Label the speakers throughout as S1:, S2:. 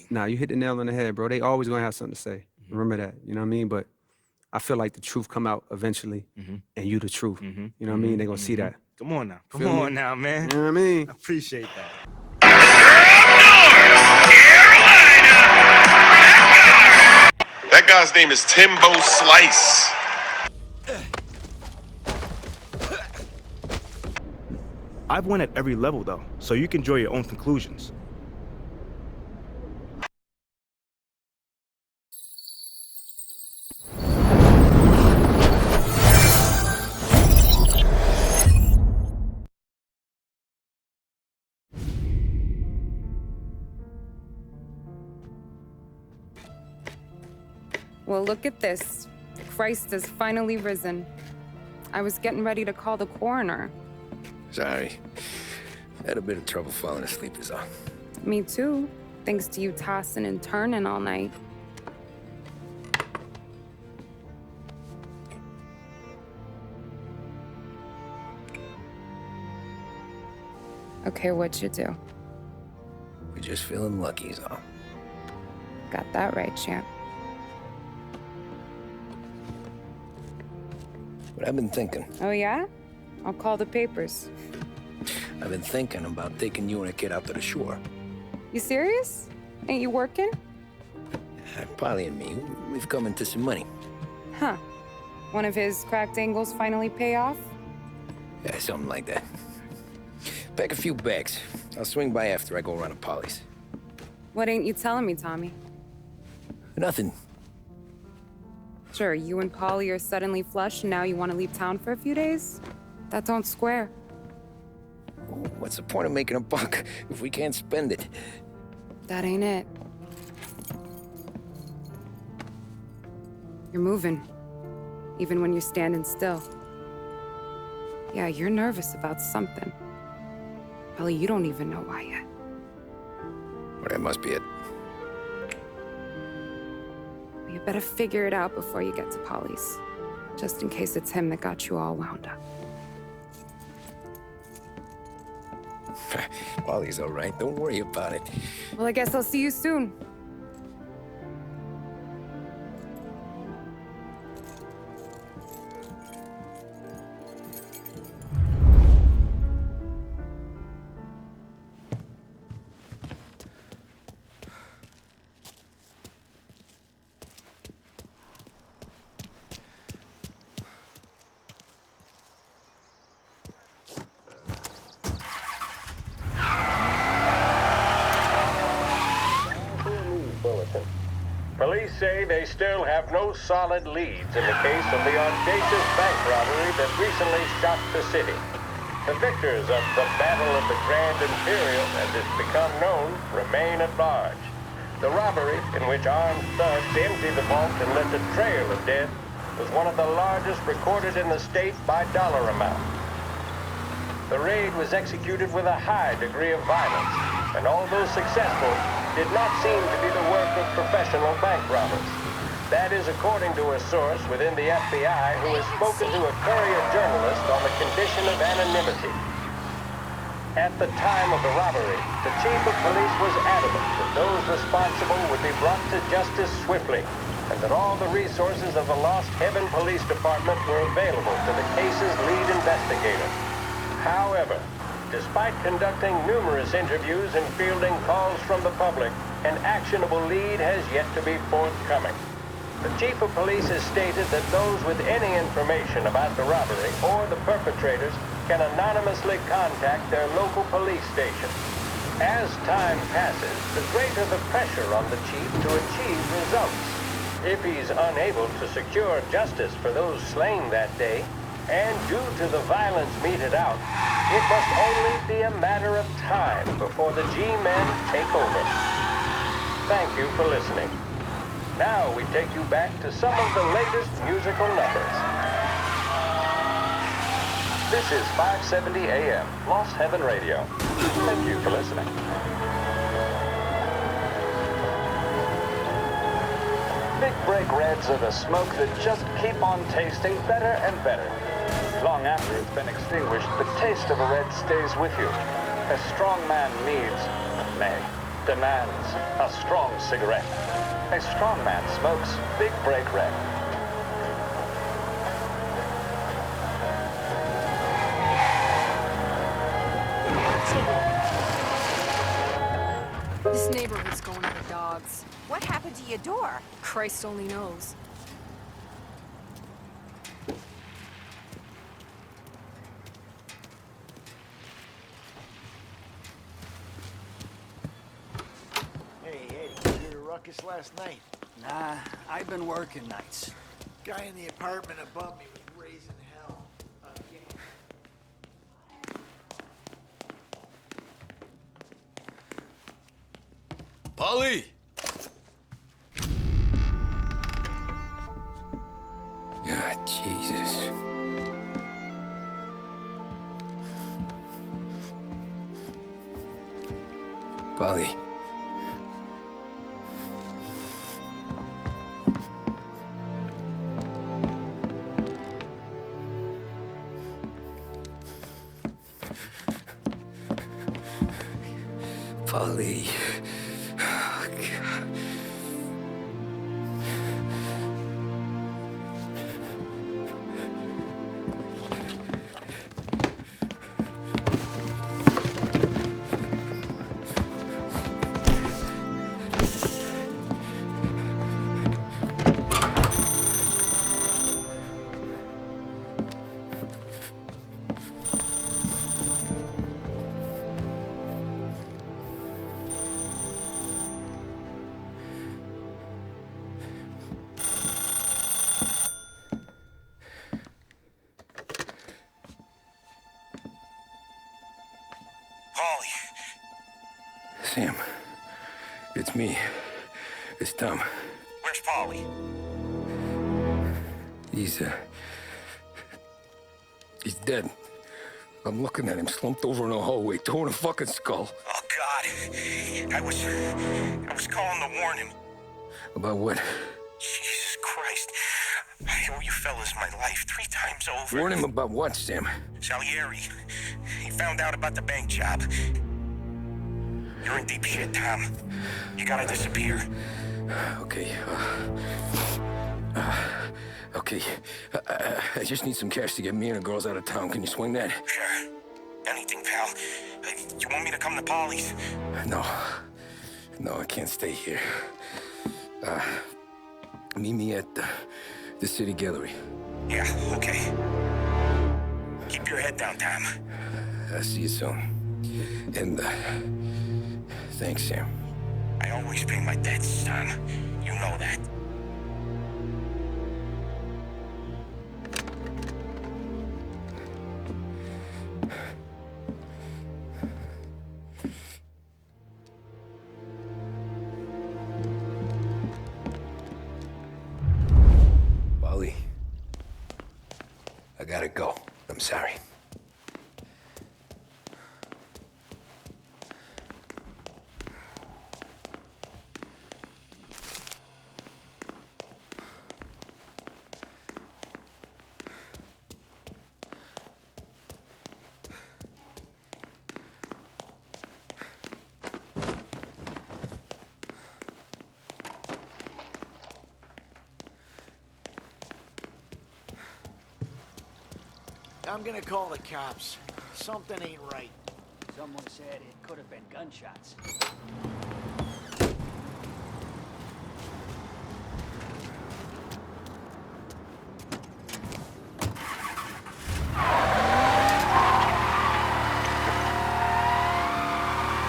S1: Nah, you hit the nail on the head, bro. They always gonna have something to say. Remember that. You know what I mean? But I feel like the truth come out eventually, and you the truth. You know what I mean? They gonna see that.
S2: Come on now. Come
S1: Feel me?
S2: on now, man.
S1: You know what I mean?
S2: I appreciate that.
S3: That guy's name is Timbo Slice.
S2: I've won at every level, though, so you can draw your own conclusions.
S4: Well, look at this. Christ has finally risen. I was getting ready to call the coroner.
S5: Sorry. Had a bit of trouble falling asleep is all.
S4: Me too, thanks to you tossing and turning all night. Okay, what'd you do?
S5: We're just feeling lucky is all.
S4: Got that right, champ.
S5: But I've been thinking.
S4: Oh yeah? I'll call the papers.
S5: I've been thinking about taking you and a kid out to the shore.
S4: You serious? Ain't you working?
S5: Polly and me, we've come into some money.
S4: Huh. One of his cracked angles finally pay off?
S5: Yeah, something like that. Pack a few bags. I'll swing by after I go around to Polly's.
S4: What ain't you telling me, Tommy?
S5: Nothing.
S4: Sure, you and Polly are suddenly flush and now you want to leave town for a few days? That don't square.
S5: What's the point of making a buck if we can't spend it?
S4: That ain't it. You're moving, even when you're standing still. Yeah, you're nervous about something. Probably you don't even know why yet.
S5: Well, that must be it.
S4: You better figure it out before you get to Polly's, just in case it's him that got you all wound up.
S5: Polly's all right. Don't worry about it.
S4: Well, I guess I'll see you soon.
S6: Police say they still have no solid leads in the case of the audacious bank robbery that recently shocked the city. The victors of the Battle of the Grand Imperial, as it's become known, remain at large. The robbery, in which armed thugs emptied the vault and left a trail of dead, was one of the largest recorded in the state by dollar amount. The raid was executed with a high degree of violence, and although successful, did not seem to be the work of professional bank robbers. That is according to a source within the FBI who has spoken to a Courier journalist on the condition of anonymity. At the time of the robbery, the chief of police was adamant that those responsible would be brought to justice swiftly, and that all the resources of the Lost Heaven Police Department were available to the case's lead investigator. However, despite conducting numerous interviews and fielding calls from the public, an actionable lead has yet to be forthcoming. The chief of police has stated that those with any information about the robbery or the perpetrators can anonymously contact their local police station. As time passes, the greater the pressure on the chief to achieve results. If he's unable to secure justice for those slain that day, and due to the violence meted out, it must only be a matter of time before the G-men take over. Thank you for listening. Now we take you back to some of the latest musical numbers. This is 570 AM, Lost Heaven Radio. Thank you for listening. Big Break Reds are the smoke that just keep on tasting better and better. Long after it's been extinguished, the taste of a red stays with you, as strong man needs, may. demands a strong cigarette. A strong man smokes Big Break Red.
S7: This neighborhood's going out of dogs.
S8: What happened to your door?
S7: Christ only knows.
S9: Hey, Eddie, you hear a ruckus last night?
S10: Nah, I've been working nights.
S9: Guy in the apartment above me was raising hell. Again.
S5: Polly! Ah, Jesus. Polly. Polly. Oh, God.
S9: Polly.
S5: Sam, it's me. It's Tom.
S9: Where's Polly?
S5: He's dead. I'm looking at him slumped over in a hallway, torn a fucking skull.
S9: Oh, God. I was calling to warn him.
S5: About what?
S9: Jesus Christ. I owe you fellas my life 3 times over.
S5: Warn him about what, Sam?
S9: Salieri. He found out about the bank job. You're in deep shit, Tom. You gotta disappear.
S5: Okay, okay. I just need some cash to get me and the girls out of town. Can you swing that?
S9: Sure. Anything, pal. You want me to come to Polly's?
S5: No, I can't stay here. Meet me at the city gallery.
S9: Yeah, okay. Keep your head down, Tom.
S5: I'll see you soon. And, thanks, Sam.
S9: I always pay my debts, son. You know that.
S5: Polly, I gotta go. I'm sorry.
S9: I'm gonna call the cops. Something ain't right.
S10: Someone said it could have been gunshots.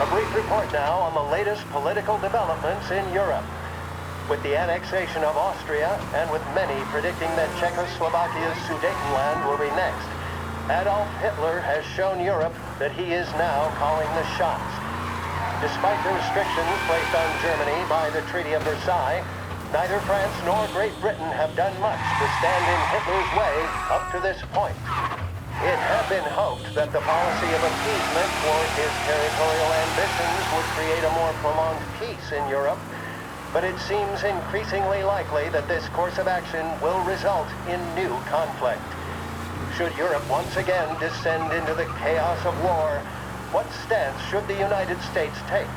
S6: A brief report now on the latest political developments in Europe. With the annexation of Austria, and with many predicting that Czechoslovakia's Sudetenland will be next, Adolf Hitler has shown Europe that he is now calling the shots. Despite the restrictions placed on Germany by the Treaty of Versailles, neither France nor Great Britain have done much to stand in Hitler's way up to this point. It had been hoped that the policy of appeasement toward his territorial ambitions would create a more prolonged peace in Europe, but it seems increasingly likely that this course of action will result in new conflict. Should Europe once again descend into the chaos of war, what stance should the United States take?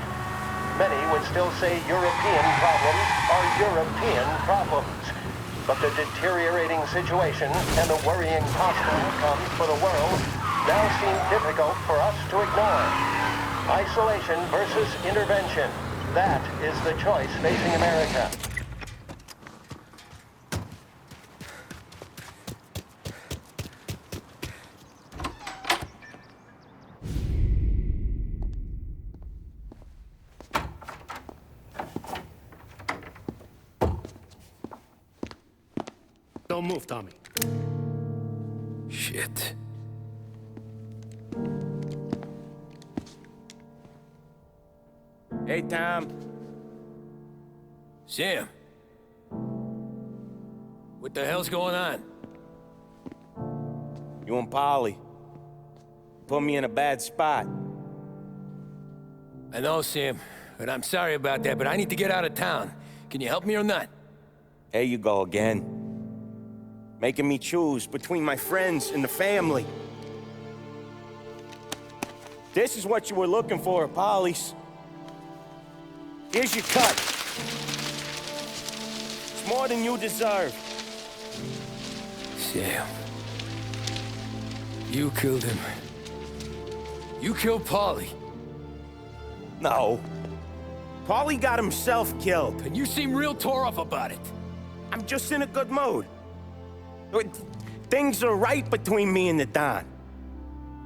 S6: many would still say European problems are European problems. But the deteriorating situation and the worrying possible outcomes for the world now seem difficult for us to ignore. Isolation versus intervention. That is the choice facing America.
S8: Don't move, Tommy.
S5: Shit.
S11: Hey, Tom.
S5: Sam. What the hell's going on?
S11: You and Polly put me in a bad spot.
S5: I know, Sam, and I'm sorry about that, but I need to get out of town. Can you help me or not?
S11: There you go again. Making me choose between my friends and the family. This is what you were looking for, Polly's. Here's your cut. It's more than you deserve.
S5: Sam. You killed him. You killed Paulie.
S11: No. Paulie got himself killed.
S5: And you seem real tore up about it.
S11: I'm just in a good mood. Things are right between me and the Don.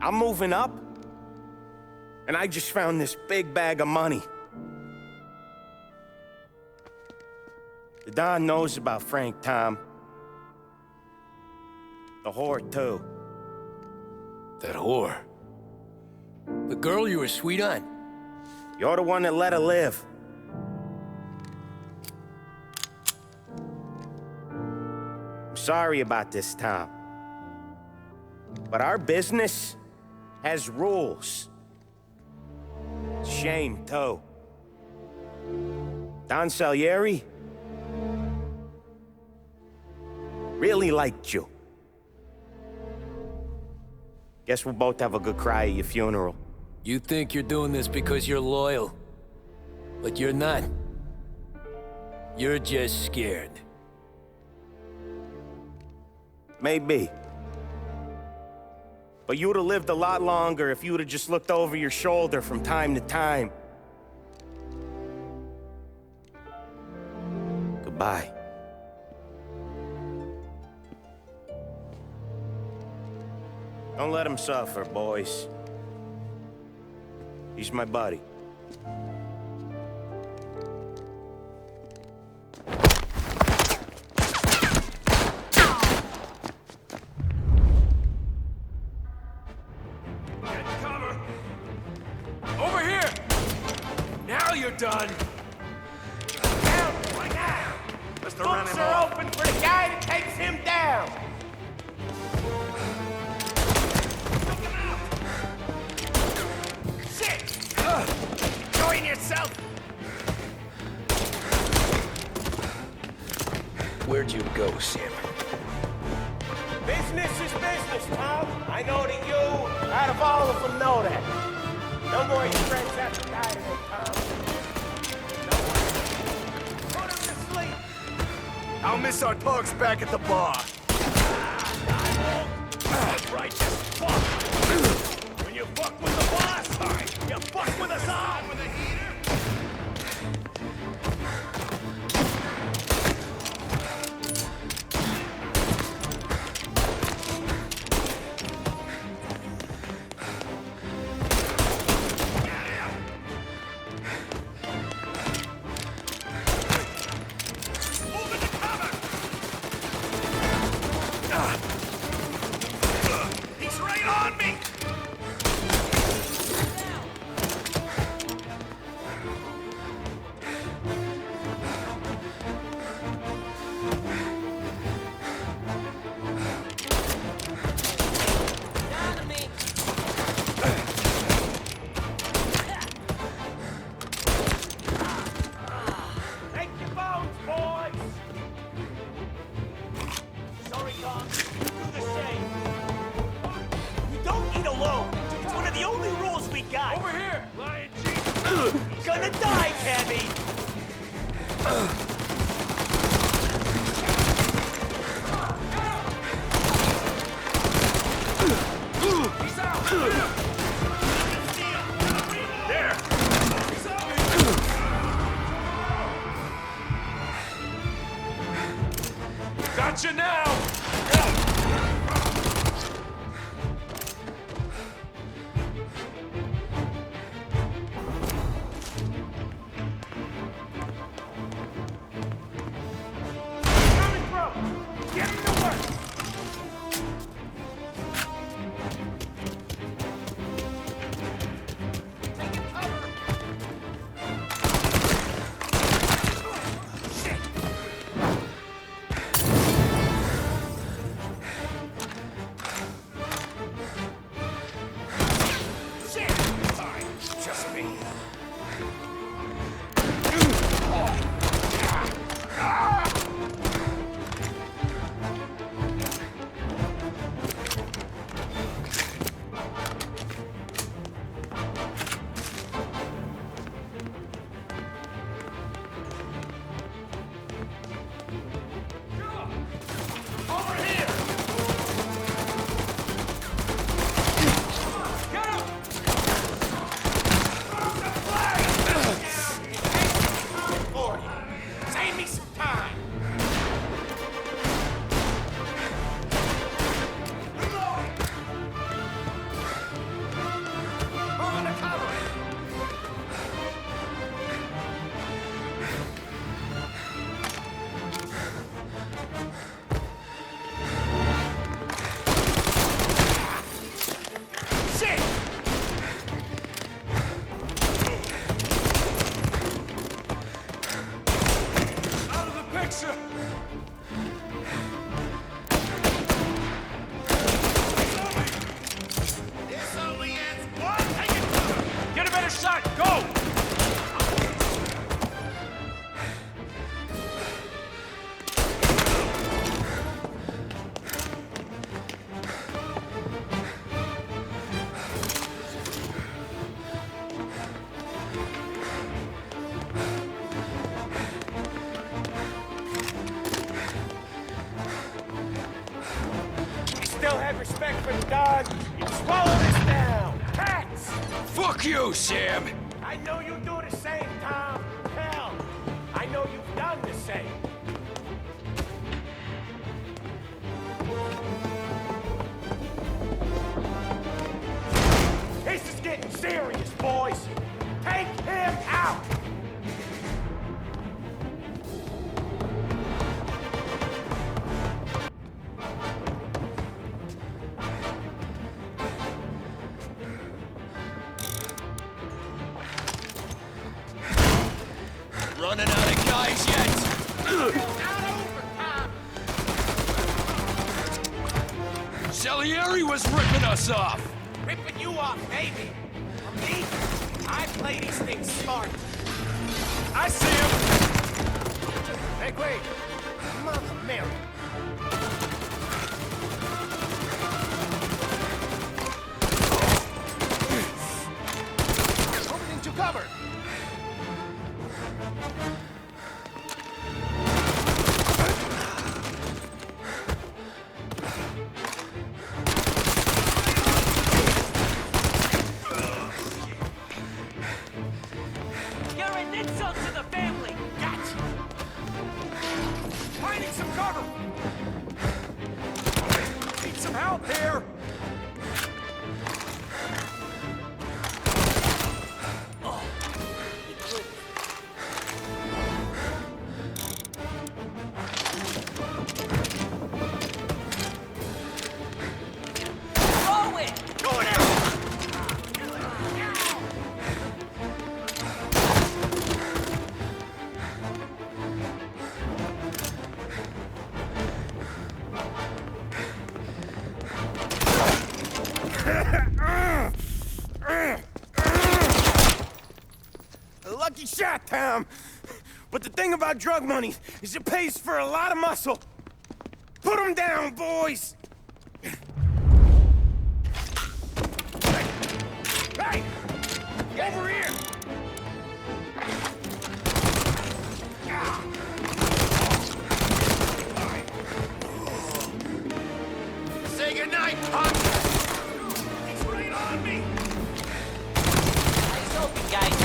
S11: I'm moving up, and I just found this big bag of money. The Don knows about Frank, Tom. The whore, too.
S5: That whore? The girl you were sweet on?
S11: You're the one that let her live. I'm sorry about this, Tom. But our business has rules. Shame, too. Don Salieri really liked you. Guess we'll both have a good cry at your funeral.
S5: You think you're doing this because you're loyal, but you're not. You're just scared.
S11: Maybe. But you'd have lived a lot longer if you'd have just looked over your shoulder from time to time. Goodbye. Don't let him suffer, boys. He's my buddy.
S8: Get cover! Over here! Now you're done!
S9: Down right now!
S8: Must have run
S9: Books
S8: him
S9: are
S8: off.
S9: open for the guy that takes him down! Join yourself!
S5: Where'd you go, Sam?
S11: Business is business, Tom. I know that you, out of all of them, know that. No more of your friends have to die today, Tom. No more. Put him to sleep.
S8: I'll miss our talks back at the bar. Righteous fuck! When you fuck with the boss, you fuck with us all! With a heater? He's right on me!
S9: Take your bones, boys! Sorry, Don. Do the same. You don't eat alone. It's one of the only rules we got.
S8: Over here! Lion Jesus!
S11: gonna die, Cabby!
S8: He's out! There! Gotcha now!
S11: Coming through! Get to work!
S8: Get a better shot! Go!
S11: You still have respect for the dog? You swallow this down! Cats!
S8: Fuck you, Sam!
S11: I know you do the same, Tom. Hell, I know you've done the same. This is getting serious, boys. Take him out!
S8: Running out of guys yet? Salieri was ripping us off!
S11: Ripping you off, maybe. Me? I play these things smart.
S8: I see him!
S11: Hey, wait. Mother Mary. Moving into cover.
S10: You're an insult to the family!
S11: Gotcha. Finding some cover.
S8: Need some help here!
S10: Throw it!
S11: Going out. A lucky shot, Tom. But the thing about drug money is it pays for a lot of muscle. Put him down, boys! Hey! Over here!
S8: He's right on me!
S10: Eyes open, guys.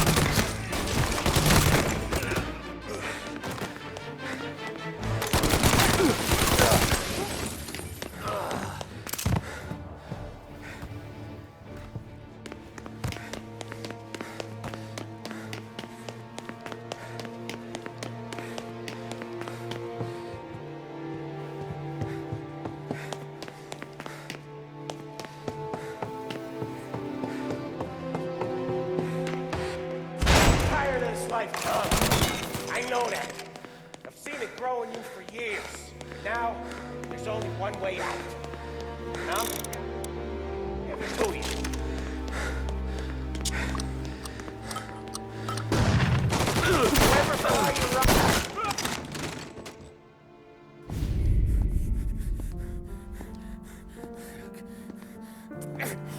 S11: Tired of this life, Tom. I know that. I've seen it grow in you for years. Now, there's only one way out. Tom? Give it to you. Whoever saw you run.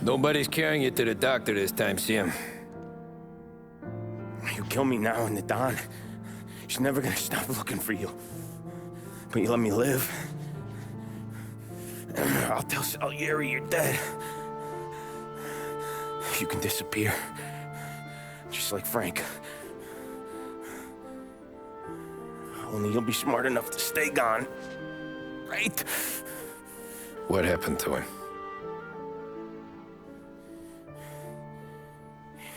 S5: Nobody's carrying you to the doctor this time, Sam.
S2: You kill me now in the dawn. She's never gonna stop looking for you. But you let me live. I'll tell Salieri you're dead. You can disappear. Just like Frank. Only you'll be smart enough to stay gone. Right?
S5: What happened to him?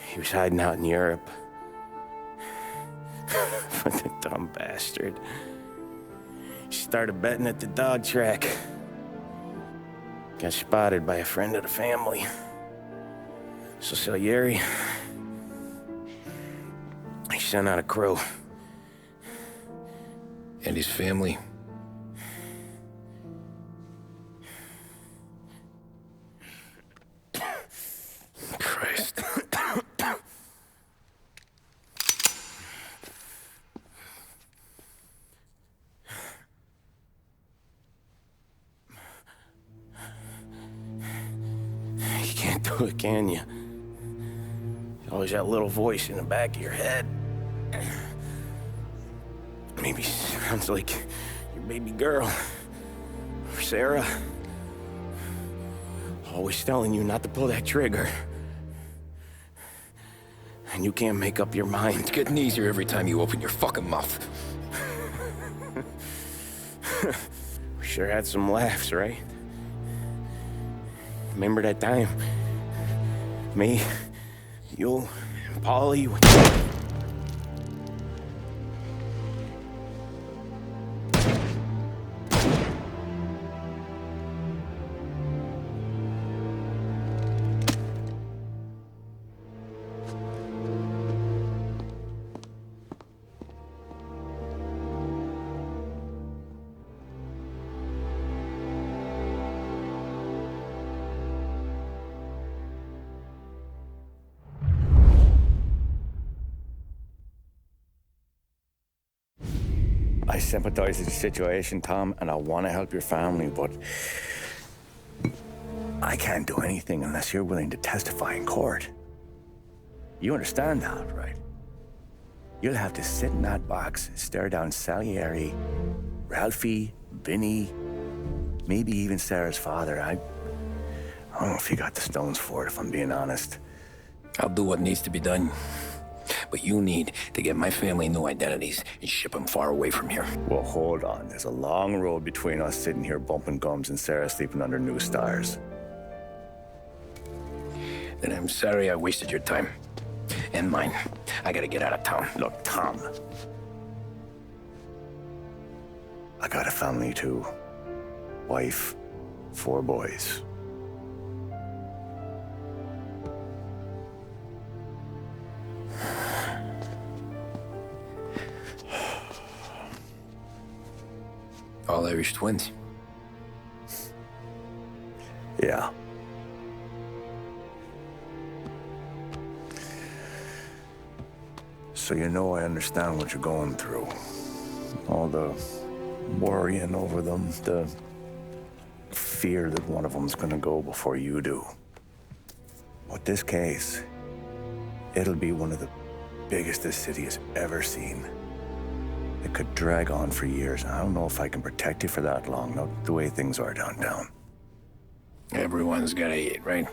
S2: He was hiding out in Europe. But the dumb bastard. He started betting at the dog track. Got spotted by a friend of the family. So Salieri, he sent out a crew.
S5: And his family? Christ.
S2: You can't do it, can you? There's always that little voice in the back of your head. Maybe sounds like your baby girl. Or Sarah. Always telling you not to pull that trigger. And you can't make up your mind.
S5: It's getting easier every time you open your fucking mouth.
S2: We sure had some laughs, right? Remember that time? Me, you, and Polly.
S12: I sympathize with the situation, Tom, and I want to help your family, but I can't do anything unless you're willing to testify in court. You understand that, right? You'll have to sit in that box, stare down Salieri, Ralphie, Vinny, maybe even Sarah's father. I don't know if you got the stones for it, if I'm being honest.
S5: I'll do what needs to be done. But you need to get my family new identities and ship them far away from here.
S12: Well, hold on. There's a long road between us sitting here bumping gums and Sarah sleeping under new stars.
S5: Then I'm sorry I wasted your time. And mine. I gotta get out of town.
S12: Look, Tom. I got a family too. Wife, 4 boys.
S5: All Irish twins.
S12: Yeah. So you know I understand what you're going through. All the worrying over them, the fear that one of them's gonna go before you do. With this case, it'll be one of the biggest this city has ever seen. It could drag on for years. I don't know if I can protect you for that long, not the way things are downtown.
S5: Everyone's gotta eat, right?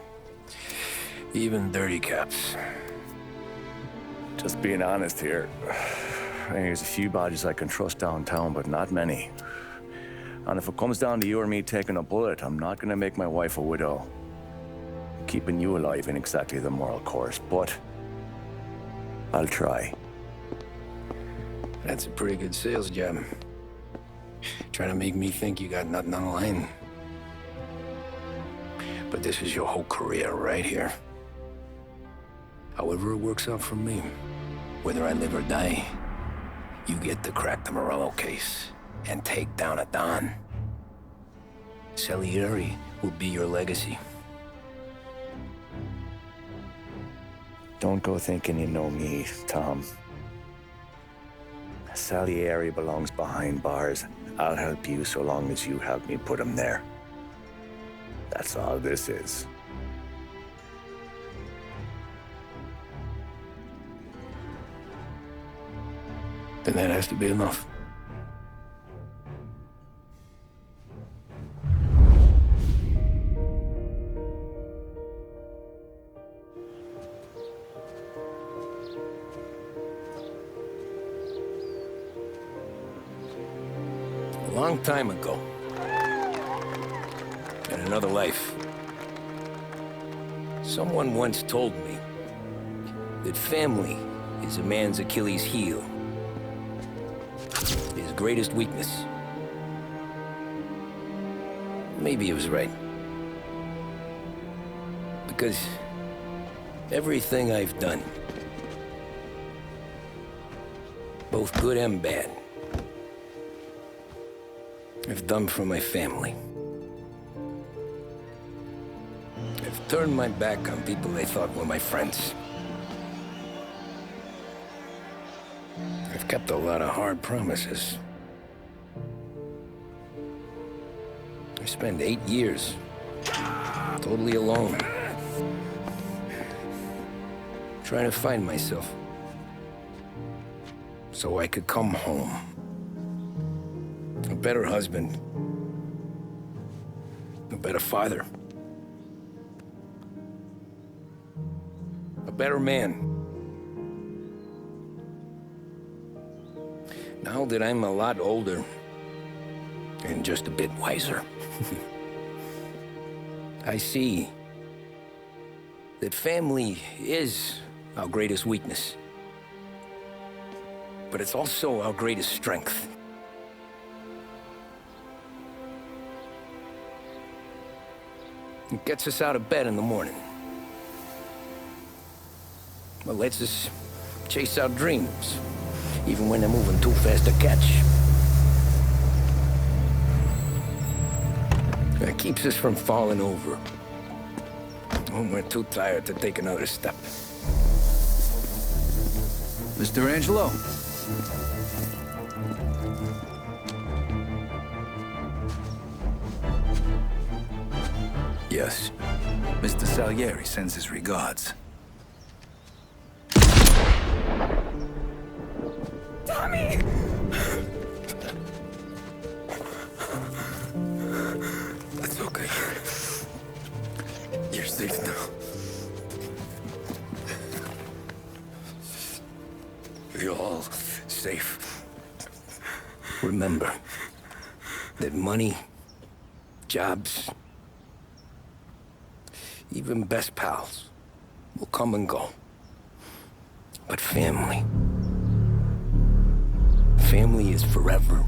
S5: Even dirty cops.
S12: Just being honest here. There's a few bodies I can trust downtown, but not many. And if it comes down to you or me taking a bullet, I'm not gonna make my wife a widow. Keeping you alive ain't exactly the moral course, but I'll try.
S5: That's a pretty good sales job. Trying to make me think you got nothing on the line. But this is your whole career right here. However it works out for me, whether I live or die, you get to crack the Morello case and take down a Don. Salieri will be your legacy.
S12: Don't go thinking you know me, Tom. Salieri belongs behind bars. I'll help you so long as you help me put him there. That's all this is.
S5: Then that has to be enough. A long time ago, in another life, someone once told me that family is a man's Achilles heel, his greatest weakness. Maybe he was right. Because everything I've done, both good and bad, I've done for my family. I've turned my back on people they thought were my friends. I've kept a lot of hard promises. I spent 8 years totally alone, trying to find myself so I could come home. A better husband, a better father, a better man. Now that I'm a lot older and just a bit wiser, I see that family is our greatest weakness, but it's also our greatest strength. It gets us out of bed in the morning. It lets us chase our dreams, even when they're moving too fast to catch. It keeps us from falling over when we're too tired to take another step.
S13: Mr. Angelo.
S5: Yes.
S13: Mr. Salieri sends his regards.
S11: Tommy!
S5: That's okay. You're safe now. You're all safe. Remember that money, jobs, even best pals will come and go. But family is forever.